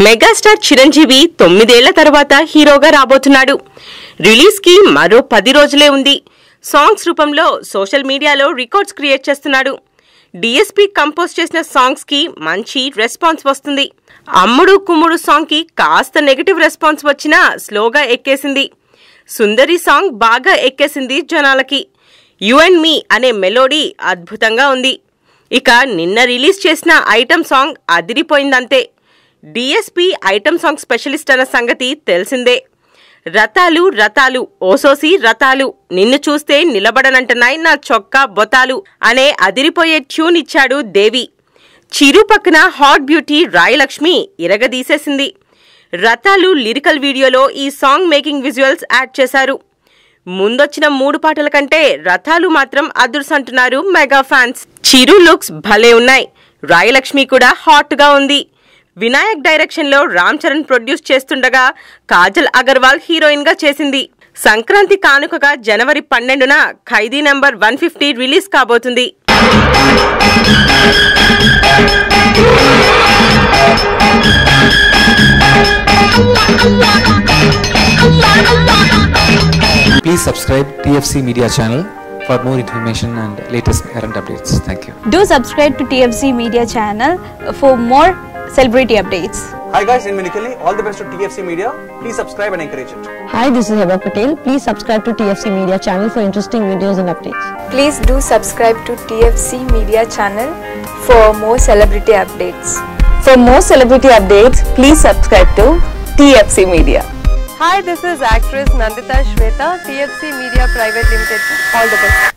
Megastar Chiranjeevi 9 ఏళ్ల తర్వాత హీరోగా రాబోతున్నాడు. రిలీజ్ కి మరో 10 రోజులే ఉంది. సాంగ్స్ రూపంలో సోషల్ మీడియాలో రికార్డ్స్ క్రియేట్ చేస్తున్నాడు. డిఎస్పీ కంపోజ్ చేసిన సాంగ్స్ కి మంచి రెస్పాన్స్ వస్తుంది. అమ్ముడు కుమ్ముడు సాంగ్ కి కాస్త నెగటివ్ రెస్పాన్స్ వచ్చినా స్లోగా ఎక్కేసింది. సుందరి సాంగ్ బాగా ఎక్కేసింది జనాలకి. యు అండ్ మీ అనే మెలోడీ అద్భుతంగా ఉంది. ఇక నిన్న రిలీజ్ చేసిన ఐటమ్ సాంగ్ అదిరిపోయిందంతే. డిఎస్పీ ఐటమ్ సాంగ్ స్పెషలిస్ట్ అన్న సంగతి తెలిసిందే. రతాలు రతాలు ఓసోసి రతాలు నిన్ను చూస్తే నిలబడనంటున్నాయి నా చొక్కా బొతాలు అనే అదిరిపోయే ట్యూన్ ఇచ్చాడు దేవి. చిరు పక్కన హాట్ బ్యూటీ రాయలక్ష్మి ఇరగదీసేసింది. రతాలు లిరికల్ వీడియోలో ఈ సాంగ్ మేకింగ్ విజువల్స్ యాడ్ చేశారు. ముందొచ్చిన 3 పాటల కంటే రథాలు మాత్రం అదుర్సంటున్నారు మెగా ఫ్యాన్స్. చిరు లుక్స్ భలే ఉన్నాయి. రాయలక్ష్మి కూడా హాట్ గా ఉంది. వినాయక్ డైరెక్షన్ లో రామ్ చరణ్ ప్రొడ్యూస్ చేస్తుండగా కాజల్ అగర్వాల్ హీరోయిన్ గా చేసింది. సంక్రాంతి కానుకగా జనవరి 12న ఖైదీ నంబర్ 150 రిలీజ్ కాబోతుంది. Please subscribe TFC Media channel for more information and latest current updates. Thank you. Do subscribe to TFC Media channel for more celebrity updates. Hi guys, I'm Minikali. All the best to TFC Media. Please subscribe and encourage it. Hi, this is Heba Patel. Please subscribe to TFC Media channel for interesting videos and updates. Please do subscribe to TFC Media channel for more celebrity updates. For more celebrity updates, please subscribe to TFC Media. Hi, this is actress Nandita Shweta, TFC Media Private Limited. All the best.